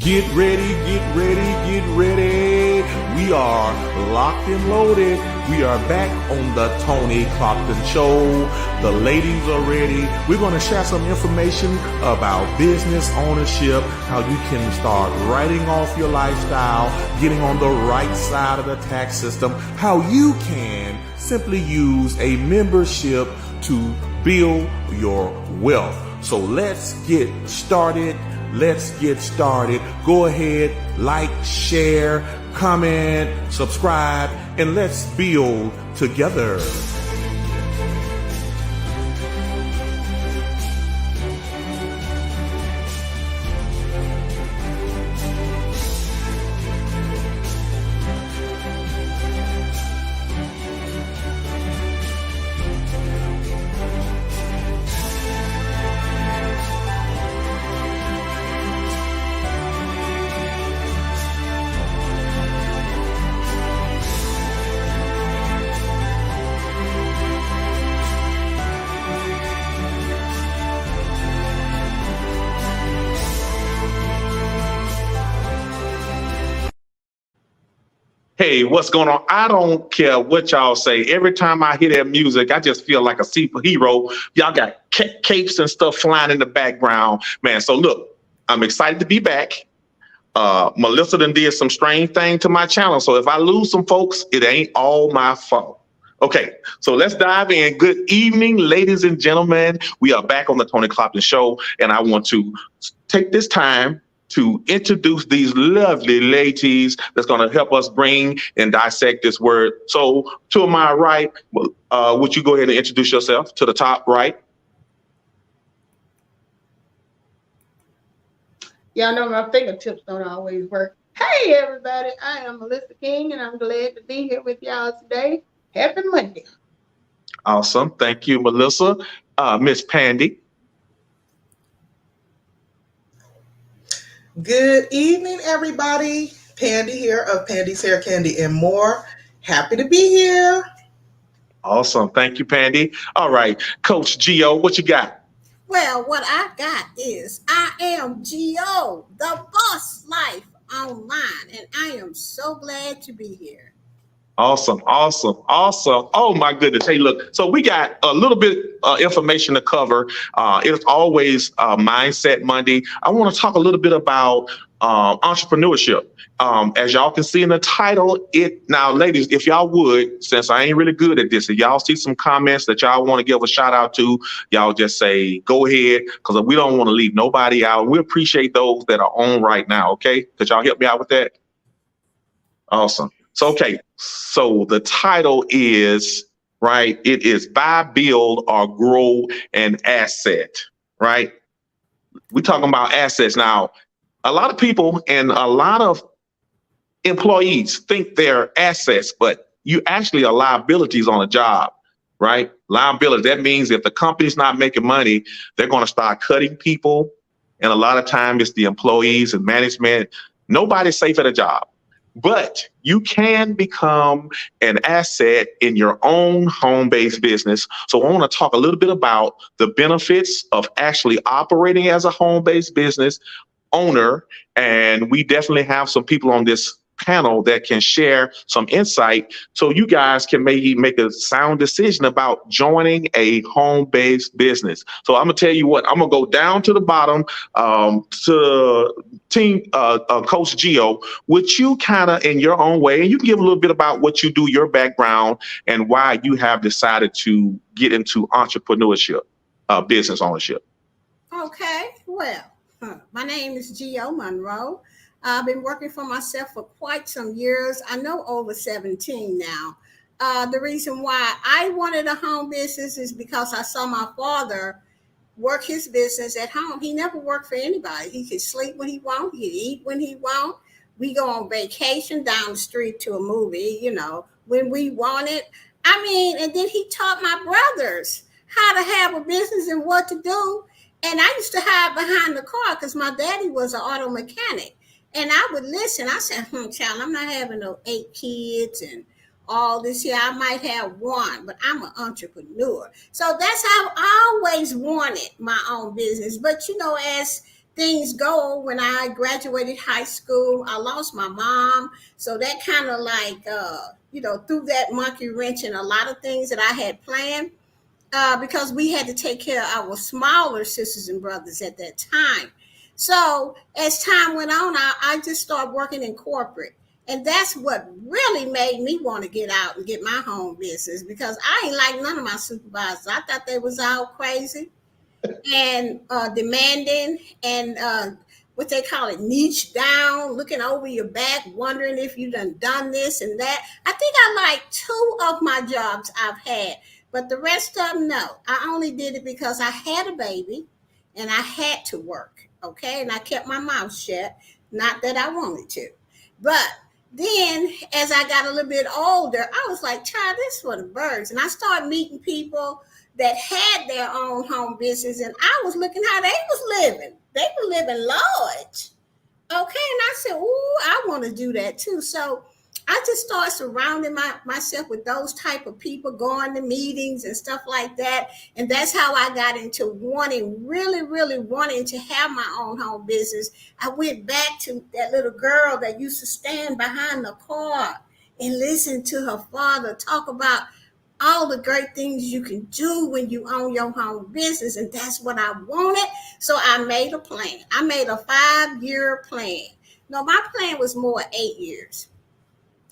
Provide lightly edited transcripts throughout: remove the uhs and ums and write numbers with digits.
Get ready, get ready, get ready. We are locked and loaded. We are back on the Tony Clopton Show. The ladies are ready. We're going to share some information about business ownership, how you can start writing off your lifestyle, getting on the right side of the tax system, how you can simply use a membership to build your wealth. So let's get started. Let's get started. Go ahead, like, share, comment, subscribe, and let's build together. Hey, what's going on? I don't care what y'all say. Every time I hear that music, I just feel like a superhero. Y'all got capes and stuff flying in the background, man. So look, I'm excited to be back. Melissa done did some strange thing to my channel. So if I lose some folks, it ain't all my fault. Okay, so let's dive in. Good evening, ladies and gentlemen. We are back on the Tony Clopton Show, and I want to take this time to introduce these lovely ladies that's going to help us bring and dissect this word. So to my right, would you go ahead and introduce yourself to the top right? Y'all know my fingertips don't always work. Hey, everybody, I am Melissa King, and I'm glad to be here with y'all today. Happy Monday. Awesome. Thank you, Melissa. Miss Pandi. Good evening, everybody. Pandi here of Pandi's Hair, Candy, and More. Happy to be here. Awesome. Thank you, Pandi. All right. Coach Gio, what you got? Well, what I got is I am Gio, the boss life online, and I am so glad to be here. Awesome. Oh my goodness. Hey, look, so we got a little bit information to cover. It's always Mindset Monday. I want to talk a little bit about entrepreneurship. As y'all can see in the title, now, ladies, if y'all would, since I ain't really good at this, if y'all see some comments that y'all want to give a shout out to, y'all just say, go ahead, because we don't want to leave nobody out. We appreciate those that are on right now. Okay. Could y'all help me out with that? Awesome. So, okay. So the title is, right, it is buy, build, or grow an asset, right? We're talking about assets. Now, a lot of people and a lot of employees think they're assets, but you actually are liabilities on a job, right? Liability, that means if the company's not making money, they're going to start cutting people. And a lot of times it's the employees and management. Nobody's safe at a job. But you can become an asset in your own home-based business. So I want to talk a little bit about the benefits of actually operating as a home-based business owner. And we definitely have some people on this panel that can share some insight so you guys can maybe make a sound decision about joining a home-based business. So I'm gonna tell you what, I'm gonna go down to the bottom to team Coach Gio. Would you kind of, in your own way, and you can give a little bit about what you do, your background, and why you have decided to get into entrepreneurship, business ownership. Okay, well, my name is Gio Monroe. I've been working for myself for quite some years. I know over 17 now. The reason why I wanted a home business is because I saw my father work his business at home. He never worked for anybody. He could sleep when he want. He could eat when he want. We go on vacation down the street to a movie, when we wanted. And then he taught my brothers how to have a business and what to do. And I used to hide behind the car because my daddy was an auto mechanic. And I would listen. I said, child, I'm not having no 8 kids and all this here. I might have one, but I'm an entrepreneur. So that's how I always wanted my own business. But, as things go. When I graduated high school, I lost my mom. So that kind of like, threw that monkey wrench in a lot of things that I had planned, because we had to take care of our smaller sisters and brothers at that time. So as time went on, I just started working in corporate. And that's what really made me want to get out and get my home business, because I ain't like none of my supervisors. I thought they was all crazy and demanding, and what they call it, niche down, looking over your back, wondering if you done this and that. I think I like 2 of my jobs I've had, but the rest of them, no. I only did it because I had a baby and I had to work, okay? And I kept my mouth shut, not that I wanted to. But then as I got a little bit older, I was like, child, this is for the birds. And I started meeting people that had their own home business, and I was looking how they was living. They were living large. Okay. And I said, ooh, I want to do that too. So I just started surrounding myself with those type of people, going to meetings and stuff like that. And that's how I got into really, really wanting to have my own home business. I went back to that little girl that used to stand behind the car and listen to her father talk about all the great things you can do when you own your home business. And that's what I wanted. So I made a plan. I made a 5-year plan. No, my plan was more 8 years.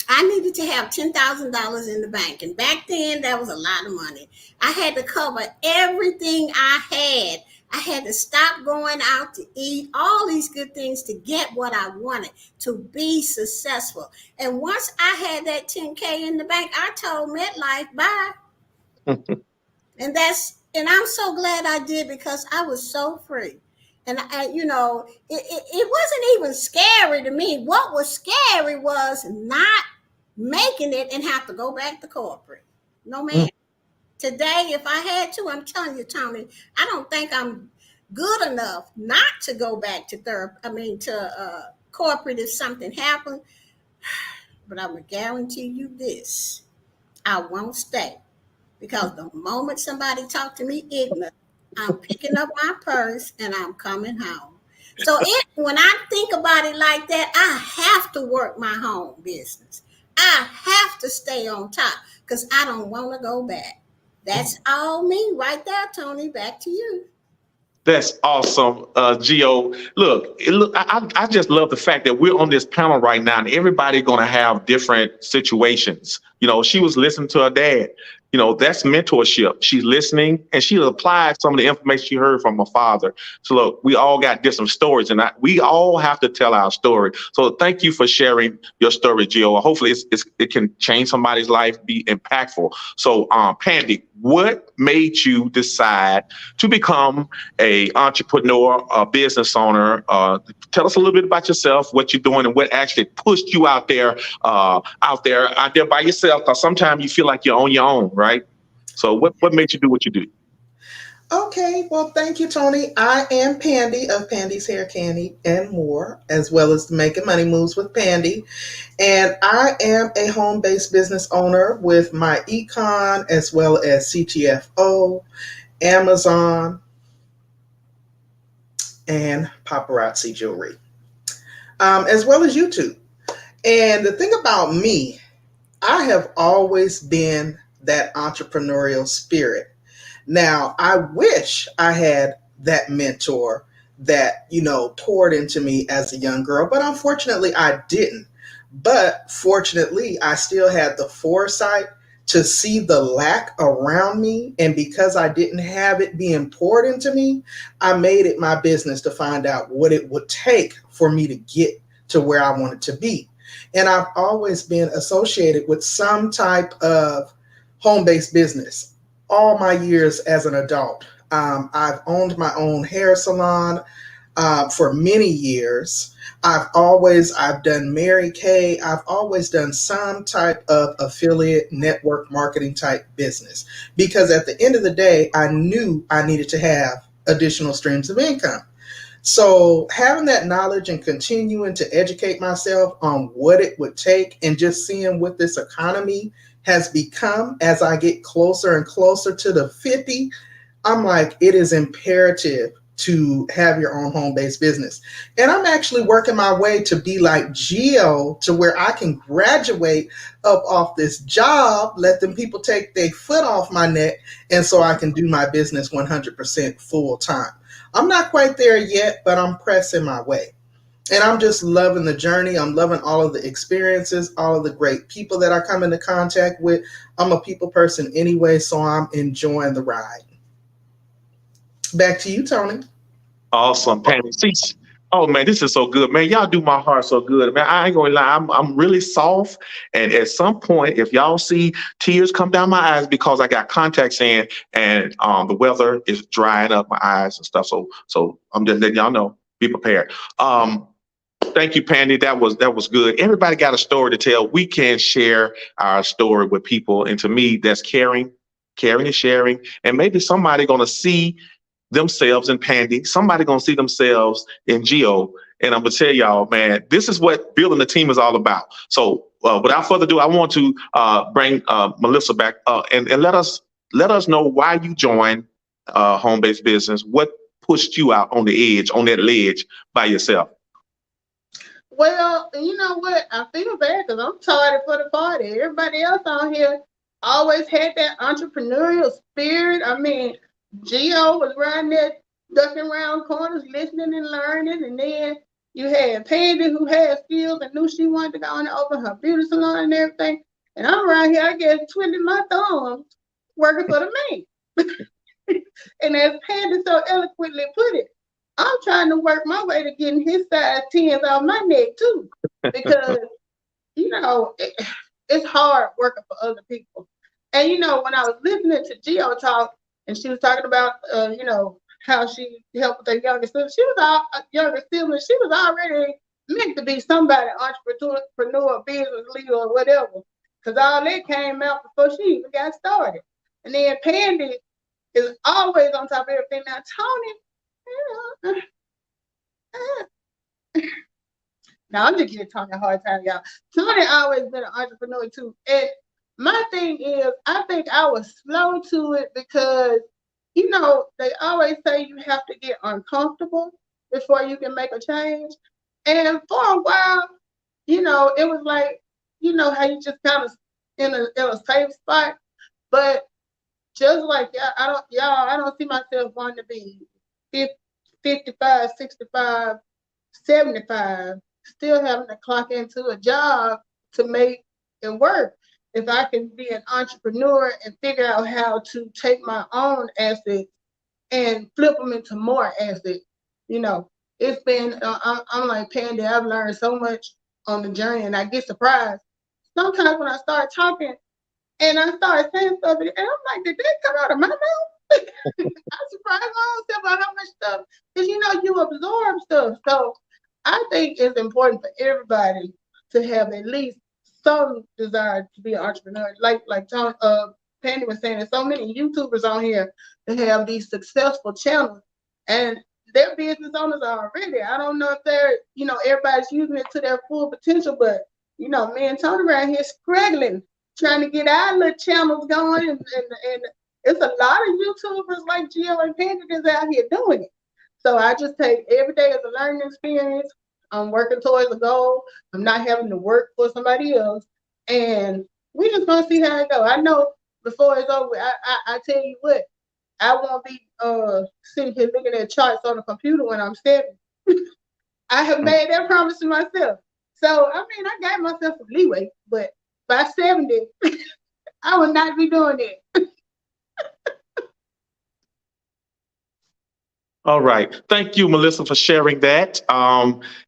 I needed to have $10,000 in the bank. And back then, that was a lot of money. I had to cover everything I had. I had to stop going out to eat, all these good things to get what I wanted, to be successful. And once I had that 10K in the bank, I told MetLife, bye. And I'm so glad I did, because I was so free. And it wasn't even scary to me. What was scary was not making it and have to go back to corporate. No, man. Today, if I had to, I'm telling you, Tony, I don't think I'm good enough not to go back to corporate if something happened. But I'm gonna guarantee you this: I won't stay, because the moment somebody talk to me ignorant, I'm picking up my purse and I'm coming home. So when I think about it like that, I have to work my home business. I have to stay on top, because I don't want to go back. That's all me right there, Tony. Back to you. That's awesome, Gio. I just love the fact that we're on this panel right now, and everybody's going to have different situations. She was listening to her dad. That's mentorship. She's listening, and she applied some of the information she heard from her father. So look, we all got different stories, and we all have to tell our story. So thank you for sharing your story, Gio. Hopefully it can change somebody's life, be impactful. So Pandi, what made you decide to become a entrepreneur, a business owner? Tell us a little bit about yourself, what you're doing, and what actually pushed you out there by yourself. Because sometimes you feel like you're on your own, right? So what made you do what you do? Okay, well, thank you, Tony. I am Pandi of Pandi's Hair Candy and More, as well as Making Money Moves with Pandi. And I am a home-based business owner with myEcon, as well as CTFO, Amazon, and paparazzi jewelry, as well as YouTube. And the thing about me, I have always been that entrepreneurial spirit. Now, I wish I had that mentor that, poured into me as a young girl, but unfortunately I didn't. But fortunately, I still had the foresight to see the lack around me. And because I didn't have it being poured into me, I made it my business to find out what it would take for me to get to where I wanted to be. And I've always been associated with some type of home-based business all my years as an adult. I've owned my own hair salon for many years. I've done Mary Kay. I've always done some type of affiliate network marketing type business, because at the end of the day, I knew I needed to have additional streams of income. So having that knowledge and continuing to educate myself on what it would take, and just seeing what this economy has become as I get closer and closer to the 50, I'm like, it is imperative to have your own home-based business. And I'm actually working my way to be like Geo, to where I can graduate up off this job, let them people take their foot off my neck, and so I can do my business 100% full time. I'm not quite there yet, but I'm pressing my way. And I'm just loving the journey. I'm loving all of the experiences, all of the great people that I come into contact with. I'm a people person anyway, so I'm enjoying the ride. Back to you, Tony. Awesome, Pandi. See, oh man, this is so good, man. Y'all do my heart so good, man. I ain't gonna lie, I'm really soft. And at some point, if y'all see tears come down my eyes because I got contacts in, and the weather is drying up my eyes and stuff. So I'm just letting y'all know, be prepared. Thank you, Pandi. That was good. Everybody got a story to tell. We can share our story with people, and to me, that's caring and sharing. And maybe somebody gonna see themselves in Pandi. Somebody gonna see themselves in Geo. And I'm gonna tell y'all, man, this is what building a team is all about. So without further ado, I want to bring Melissa back and let us know why you joined home-based business. What pushed you out on the edge, on that ledge by yourself? Well, you know what? I feel bad because I'm tired for the party. Everybody else on here always had that entrepreneurial spirit. I mean, Geo was around there ducking around corners, listening and learning. And then you had Pandi, who had skills and knew she wanted to go and open her beauty salon and everything. And I'm around here, I guess, twiddling my thumbs, working for the man. And as Pandi so eloquently put it, I'm trying to work my way to getting his size 10s off my neck too, because you know it's hard working for other people. And you know, when I was listening to Geo talk, and she was talking about you know, how she helped with her younger sister. She was a younger sibling. She was already meant to be somebody, entrepreneur, business leader, or whatever, because all that came out before she even got started. And then Pandi is always on top of everything. Now Tony. Now I'm just giving Tony a hard time, y'all. Tony always been an entrepreneur too. And my thing is, I think I was slow to it because, you know, they always say you have to get uncomfortable before you can make a change. And for a while, you know, it was like, you know, how you just kind of in a safe spot. But just like I don't see myself wanting to be 55, 65, 75, still having to clock into a job to make it work. If I can be an entrepreneur and figure out how to take my own assets and flip them into more assets, you know, it's been, I'm like Pandi, I've learned so much on the journey, and I get surprised. Sometimes when I start talking and I start saying stuff, and I'm like, did that come out of my mouth? I surprised myself about how much stuff, because you know, you absorb stuff. So I think it's important for everybody to have at least some desire to be an entrepreneur. Like Pandi was saying, there's so many YouTubers on here that have these successful channels, and their business owners are already. I don't know if they're, you know, everybody's using it to their full potential, but you know, me and Tony around here struggling, trying to get our little channels going, and it's a lot of YouTubers like Geo and Pandi that's out here doing it. So I just take every day as a learning experience. I'm working towards a goal. I'm not having to work for somebody else. And we just gonna see how it goes. I know before it's over, I tell you what, I won't be sitting here looking at charts on the computer when I'm 70. I have made that promise to myself. So I mean, I got myself some leeway, but by 70, I will not be doing it. All right. Thank you, Melissa, for sharing that.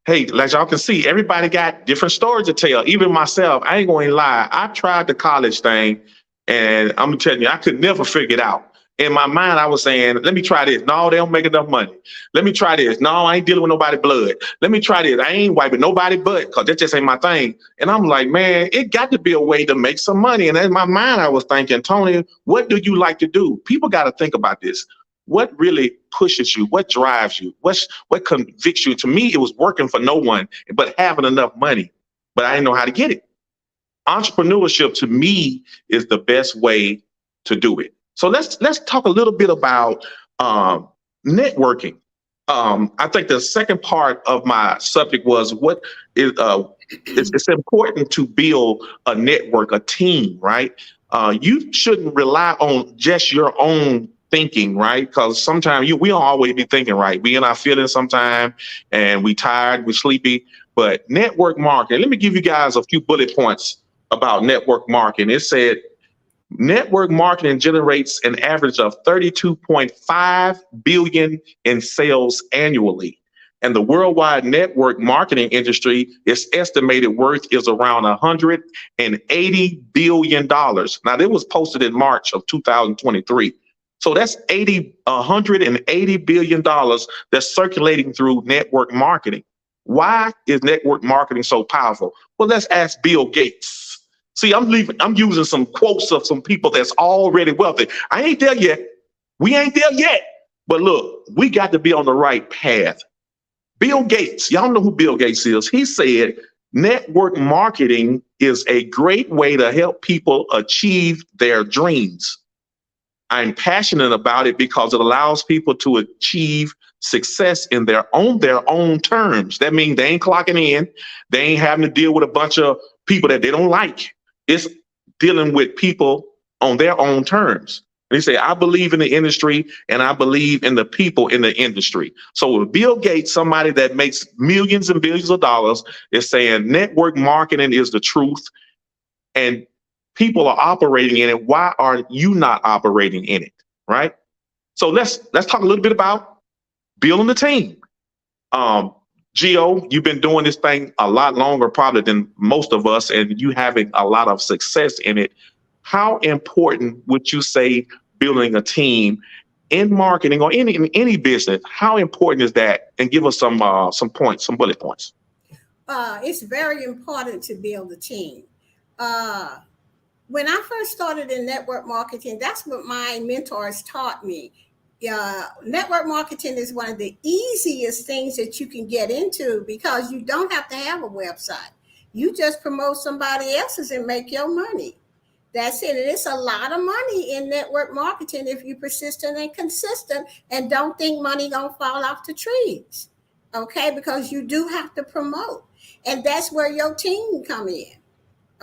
Hey, like y'all can see, everybody got different stories to tell. Even myself, I ain't going to lie. I tried the college thing, and I'm telling you, I could never figure it out. In my mind, I was saying, let me try this. No, they don't make enough money. Let me try this. No, I ain't dealing with nobody blood. Let me try this. I ain't wiping nobody butt, because that just ain't my thing. And I'm like, man, it got to be a way to make some money. And in my mind, I was thinking, Tony, what do you like to do? People got to think about this. What really pushes you? What drives you? What convicts you? To me, it was working for no one, but having enough money. But I didn't know how to get it. Entrepreneurship, to me, is the best way to do it. So let's talk a little bit about networking. I think the second part of my subject was what is it's important to build a network, a team, right? You shouldn't rely on just your own thinking, right? Because sometimes we don't always be thinking right. We in our feelings sometimes, and we tired, we sleepy. But network marketing. Let me give you guys a few bullet points about network marketing. It said network marketing generates an average of 32.5 billion in sales annually. And the worldwide network marketing industry is estimated worth is around $180 billion. Now, that was posted in March of 2023. So that's $180 billion that's circulating through network marketing. Why is network marketing so powerful? Well, let's ask Bill Gates. See, I'm using some quotes of some people that's already wealthy. I ain't there yet. We ain't there yet. But look, we got to be on the right path. Bill Gates, y'all know who Bill Gates is. He said, network marketing is a great way to help people achieve their dreams. I'm passionate about it because it allows people to achieve success in their own terms. That means they ain't clocking in. They ain't having to deal with a bunch of people that they don't like. It's dealing with people on their own terms. And he say, I believe in the industry and I believe in the people in the industry. So with Bill Gates, somebody that makes millions and billions of dollars, is saying network marketing is the truth and people are operating in it. Why are you not operating in it? Right? So let's talk a little bit about building the team. Gio, you've been doing this thing a lot longer probably than most of us, and you having a lot of success in it. How important would you say building a team in marketing or in any business? How important is that? And give us some points, some bullet points. It's very important to build a team. When I first started in network marketing, that's what my mentors taught me. Network marketing is one of the easiest things that you can get into because you don't have to have a website. You just promote somebody else's and make your money. That's it. And it's a lot of money in network marketing if you're persistent and consistent and don't think money gonna fall off the trees. Okay, because you do have to promote. And that's where your team come in.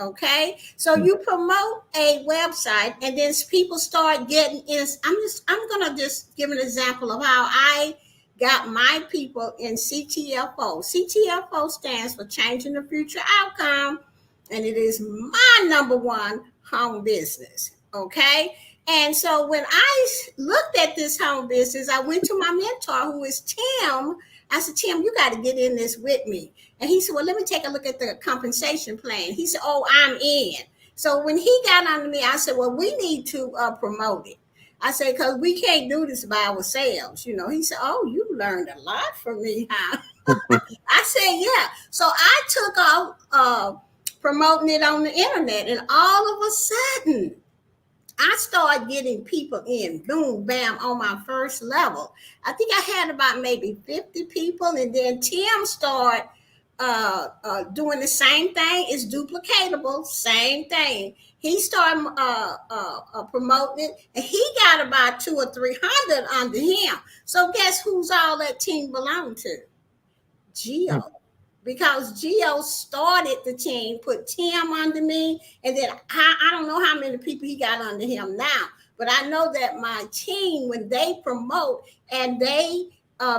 Okay, so you promote a website and then people start getting in. I'm gonna just give an example of how I got my people in CTFO. CTFO stands for Changing the Future Outcome, and it is my number one home business. Okay, and so when I looked at this home business, I went to my mentor, who is Tim. I said, Tim, you got to get in this with me. And he said, well, let me take a look at the compensation plan. He said, oh, I'm in. So when he got on me, I said, well, we need to promote it. I said, because we can't do this by ourselves. You know, he said, oh, you learned a lot from me, huh? I said, yeah. So I took off promoting it on the internet. And all of a sudden, I started getting people in, boom, bam, on my first level. I think I had about maybe 50 people. And then Tim started doing the same thing. It's duplicatable, same thing. He started promoting it, and he got about 200 or 300 under him. So guess who's all that team belonged to? Gio. Because Gio started the team, put Tim under me, and then I don't know how many people he got under him now, but I know that my team, when they promote and they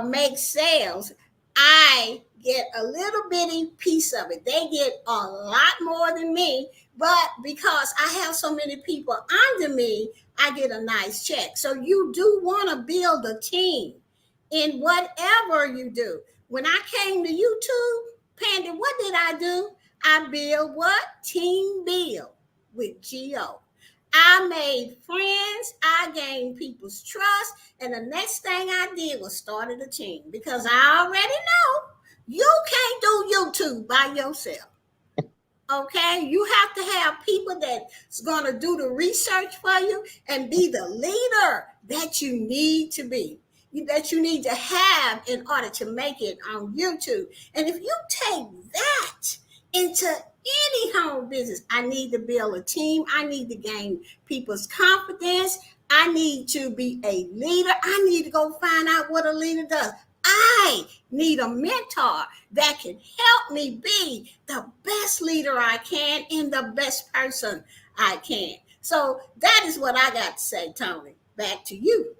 make sales, I get a little bitty piece of it. They get a lot more than me, but because I have so many people under me, I get a nice check. So you do want to build a team in whatever you do. When I came to YouTube, Pandi, what did I do? I build what? Team build with Gio. I made friends. I gained people's trust. And the next thing I did was started a team because I already know you can't do YouTube by yourself. Okay? You have to have people that's going to do the research for you and be the leader that you need to be, that you need to have in order to make it on YouTube. And if you take that into any home business, I need to build a team. I need to gain people's confidence. I need to be a leader. I need to go find out what a leader does. I need a mentor that can help me be the best leader I can and the best person I can. So that is what I got to say, Tony. Back to you.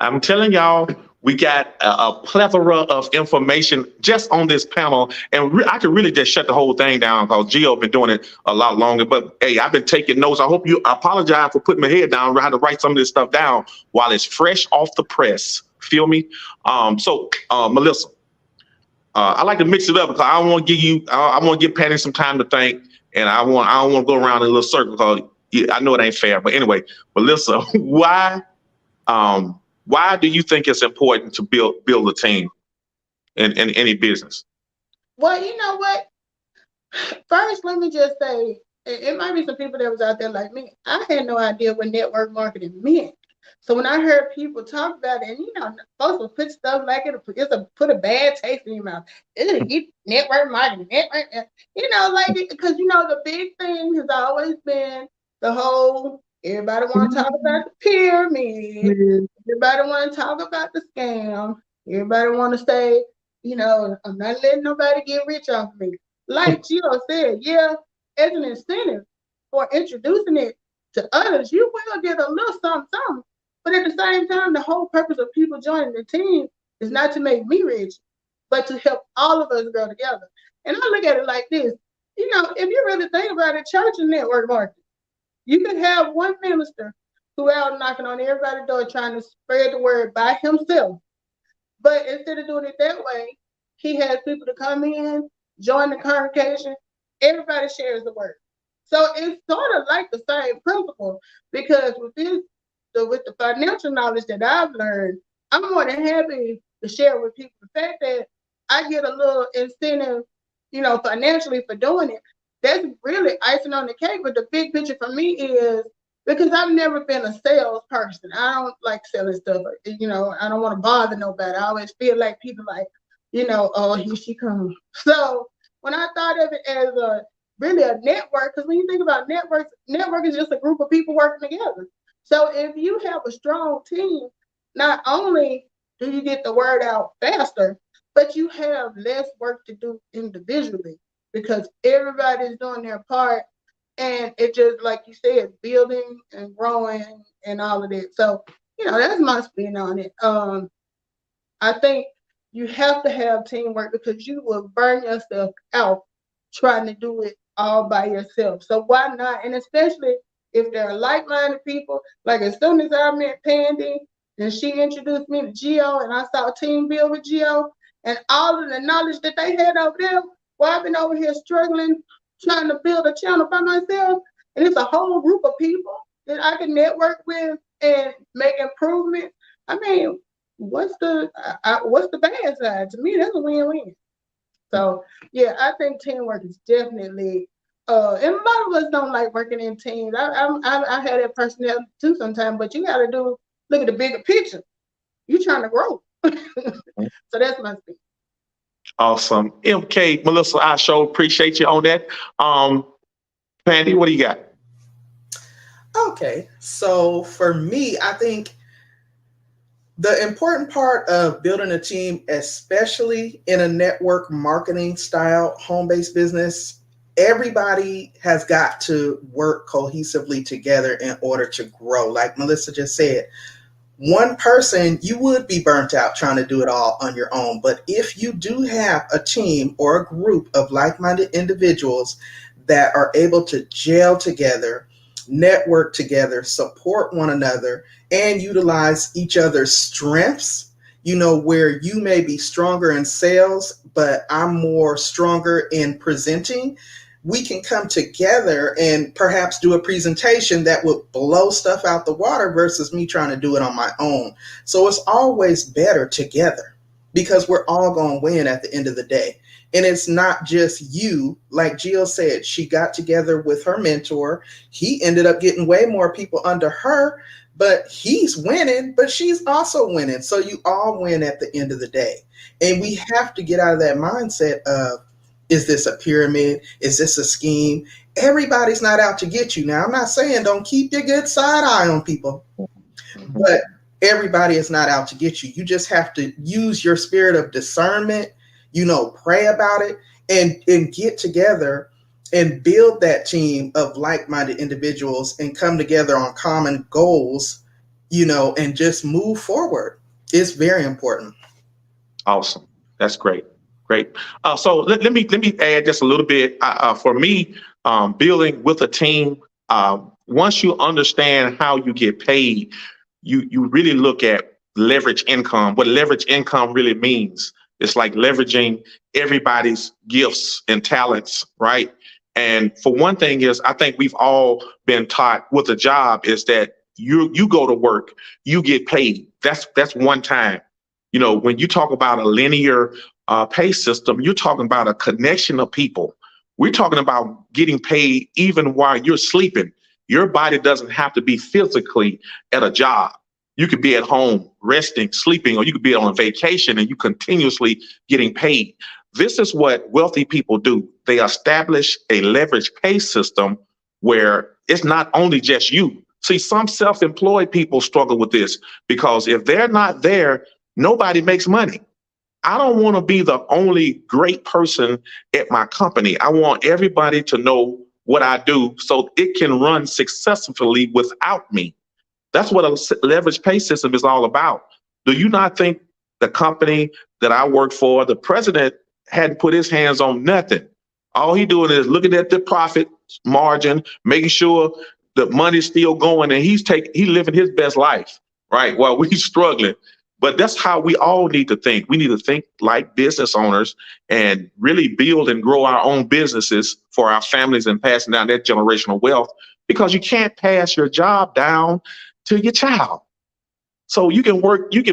I'm telling y'all, we got a plethora of information just on this panel, and I could really just shut the whole thing down because Gio been doing it a lot longer. But hey, I've been taking notes. I apologize for putting my head down. I had to write some of this stuff down while it's fresh off the press. Feel me? Melissa, I like to mix it up because I want to give you, I want to give Patty some time to think, and I don't want to go around in a little circle because I know it ain't fair. But anyway, Melissa, why do you think it's important to build a team in any business? Well, you know what? First, let me just say, it might be some people that was out there like me. I had no idea what network marketing meant. So when I heard people talk about it, and folks will put stuff like put a bad taste in your mouth. It'll get network marketing, because the big thing has always been the whole everybody want to talk about the pyramid. Everybody want to talk about the scam. Everybody want to say, I'm not letting nobody get rich off me. Like Gio said, yeah, as an incentive for introducing it to others, you will get a little something. But at the same time, the whole purpose of people joining the team is not to make me rich, but to help all of us grow together. And I look at it like this. If you really think about it, church and network marketing. You could have one minister who out knocking on everybody's door trying to spread the word by himself. But instead of doing it that way, he has people to come in, join the congregation, everybody shares the word. So it's sort of like the same principle, because with the financial knowledge that I've learned, I'm more than happy to share with people the fact that I get a little incentive, financially for doing it. That's really icing on the cake. But the big picture for me is, because I've never been a salesperson. I don't like selling stuff. I don't want to bother nobody. I always feel like people like, oh, here she comes. So when I thought of it as really a network, because when you think about network is just a group of people working together. So if you have a strong team, not only do you get the word out faster, but you have less work to do individually, because everybody's doing their part, and it just, like you said, building and growing and all of that. So, that's my spin on it. I think you have to have teamwork, because you will burn yourself out trying to do it all by yourself. So why not? And especially if they're like-minded people, like as soon as I met Pandi and she introduced me to Gio, and I saw Team Build with Gio and all of the knowledge that they had over there, well, I've been over here struggling, trying to build a channel by myself. And it's a whole group of people that I can network with and make improvements. I mean, what's the bad side? To me, that's a win-win. So yeah, I think teamwork is definitely, and a lot of us don't like working in teams. I had that personality too sometimes, but you got to look at the bigger picture. You're trying to grow. So that's my speech. Awesome. MK, Melissa, I sure appreciate you on that. Pandi, what do you got? Okay, so for me, I think the important part of building a team, especially in a network marketing style home-based business, everybody has got to work cohesively together in order to grow. Like Melissa just said, one person, you would be burnt out trying to do it all on your own. But if you do have a team or a group of like-minded individuals that are able to gel together, network together, support one another, and utilize each other's strengths, where you may be stronger in sales, but I'm more stronger in presenting, we can come together and perhaps do a presentation that would blow stuff out the water versus me trying to do it on my own. So it's always better together, because we're all going to win at the end of the day. And it's not just you. Like Jill said, she got together with her mentor. He ended up getting way more people under her, but he's winning, but she's also winning. So you all win at the end of the day. And we have to get out of that mindset of, is this a pyramid? Is this a scheme? Everybody's not out to get you. Now, I'm not saying don't keep your good side eye on people, but everybody is not out to get you. You just have to use your spirit of discernment, pray about it, and get together and build that team of like-minded individuals and come together on common goals, and just move forward. It's very important. Awesome. That's great. Great. So let me add just a little bit. For me, building with a team, once you understand how you get paid, you really look at leverage income. What leverage income really means. It's like leveraging everybody's gifts and talents, right? And for one thing is, I think we've all been taught with a job is that you go to work, you get paid. That's one time. When you talk about a linear pay system, you're talking about a connection of people. We're talking about getting paid even while you're sleeping. Your body doesn't have to be physically at a job. You could be at home resting, sleeping, or you could be on vacation and you continuously getting paid. This is what wealthy people do. They establish a leverage pay system where it's not only just you. See, some self-employed people struggle with this because if they're not there, nobody makes money. I don't want to be the only great person at my company. I want everybody to know what I do so it can run successfully without me. That's what a leverage pay system is all about. Do you not think the company that I work for, the president hadn't put his hands on nothing? All he doing is looking at the profit margin, making sure the money's still going, and he living his best life, right? While we struggling. But that's how we all need to think. We need to think like business owners and really build and grow our own businesses for our families and passing down that generational wealth, because you can't pass your job down to your child. So you can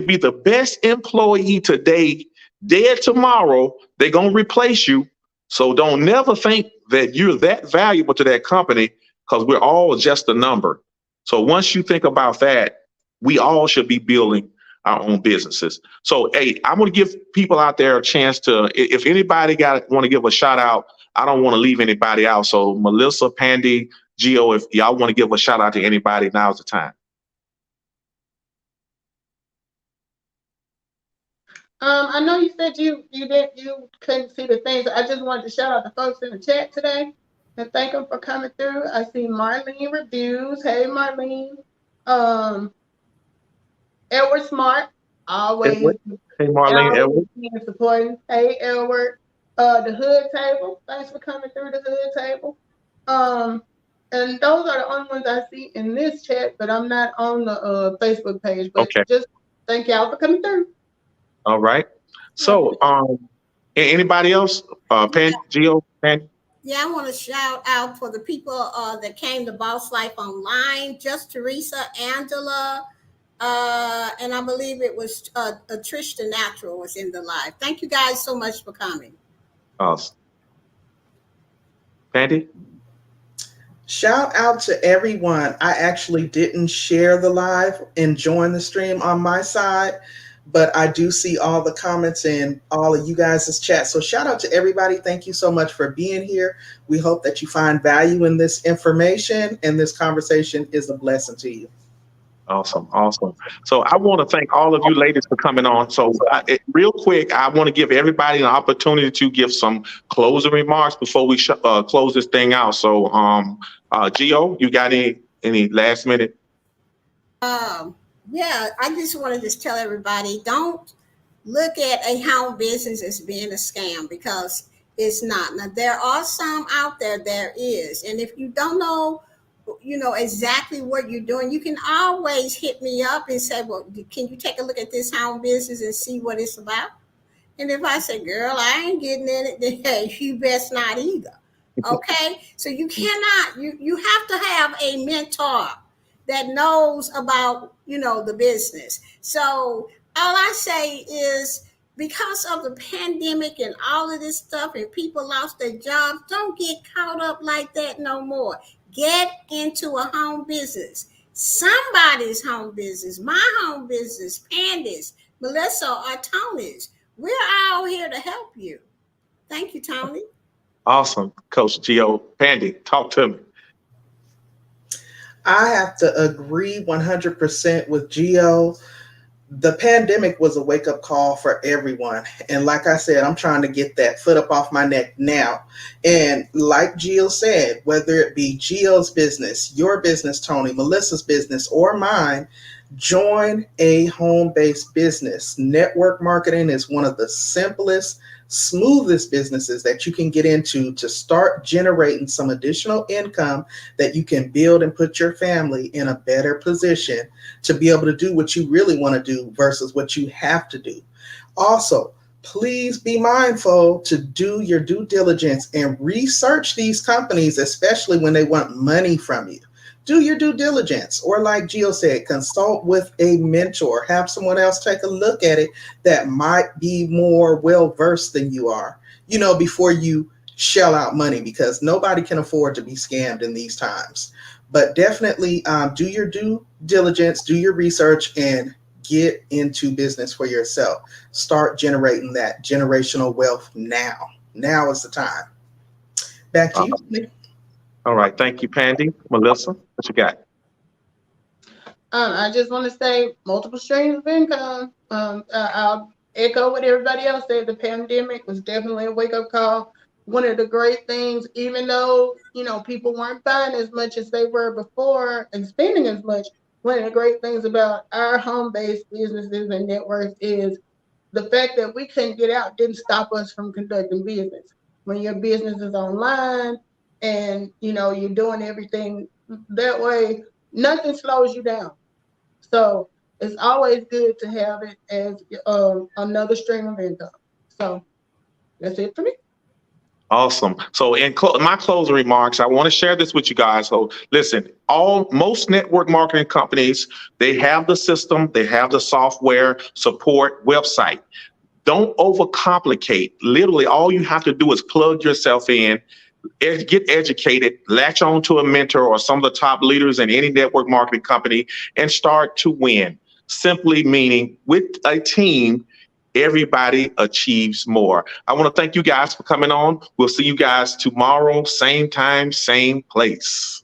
be the best employee today, dead tomorrow, they're going to replace you. So don't never think that you're that valuable to that company, because we're all just a number. So once you think about that, we all should be building our own businesses. So, hey, I'm going to give people out there a chance to, if anybody want to give a shout out, I don't want to leave anybody out. So Melissa, Pandi, Gio, if y'all want to give a shout out to anybody, now's the time. I know you said you couldn't see the things. I just wanted to shout out the folks in the chat today and thank them for coming through. I see Marlene Reviews. Hey, Marlene. Edward Smart, always. Edward. Hey, Marlene. Edward. Supporting. Hey, Edward. The Hood Table. Thanks for coming through the Hood Table. And those are the only ones I see in this chat, but I'm not on the Facebook page. But okay. Just thank y'all for coming through. All right. So, anybody else? Gio, Pandi? Yeah, I want to shout out for the people that came to Boss Life Online. Just Teresa, Angela, and I believe it was Trish the Natural was in the live. Thank you guys so much for coming. Awesome. Pandi? Shout out to everyone. I actually didn't share the live and join the stream on my side, but I do see all the comments in all of you guys' chat. So shout out to everybody. Thank you so much for being here. We hope that you find value in this information and this conversation is a blessing to you. Awesome. Awesome. So I want to thank all of you ladies for coming on. So real quick, I want to give everybody an opportunity to give some closing remarks before we close this thing out. So Gio, you got any last minute? Yeah, I just want to just tell everybody, don't look at a home business as being a scam, because it's not. Now, there are some out there, there is. And if you don't know, exactly what you're doing, you can always hit me up and say, well, can you take a look at this home business and see what it's about? And if I say, girl, I ain't getting in it, then hey, you best not either. Okay? So you cannot, you have to have a mentor that knows about, the business. So all I say is, because of the pandemic and all of this stuff and people lost their jobs, don't get caught up like that no more. Get into a home business, somebody's home business, my home business, Pandi's, Melissa, or Tony's. We're all here to help you. Thank you, Tony. Awesome, Coach Gio. Pandi, talk to me. I have to agree 100% with Gio. the pandemic was a wake-up call for everyone. And like I said, I'm trying to get that foot up off my neck now. And like Jill said, whether it be Jill's business, your business, Tony, Melissa's business, or mine, join a home-based business. Network marketing is one of the simplest, smoothest businesses that you can get into to start generating some additional income that you can build and put your family in a better position to be able to do what you really want to do versus what you have to do. Also, please be mindful to do your due diligence and research these companies, especially when they want money from you. Do your due diligence, or like Jill said, consult with a mentor. Have someone else take a look at it that might be more well-versed than you are, before you shell out money, because nobody can afford to be scammed in these times. But definitely do your due diligence, do your research, and get into business for yourself. Start generating that generational wealth now. Now is the time. Back to you. All right. Thank you, Pandi. Melissa, what you got? I just want to say multiple streams of income. I'll echo what everybody else said. The pandemic was definitely a wake-up call. One of the great things, even though, people weren't buying as much as they were before and spending as much, one of the great things about our home-based businesses and networks is the fact that we couldn't get out didn't stop us from conducting business. When your business is online and, you're doing everything that way, nothing slows you down. So it's always good to have it as another stream of income. So that's it for me. Awesome. So in my closing remarks, I want to share this with you guys. So listen, most network marketing companies, they have the system, they have the software, support, website. Don't overcomplicate. Literally, all you have to do is plug yourself in, get educated, latch on to a mentor or some of the top leaders in any network marketing company, and start to win. Simply meaning with a team, everybody achieves more. I want to thank you guys for coming on. We'll see you guys tomorrow, same time, same place.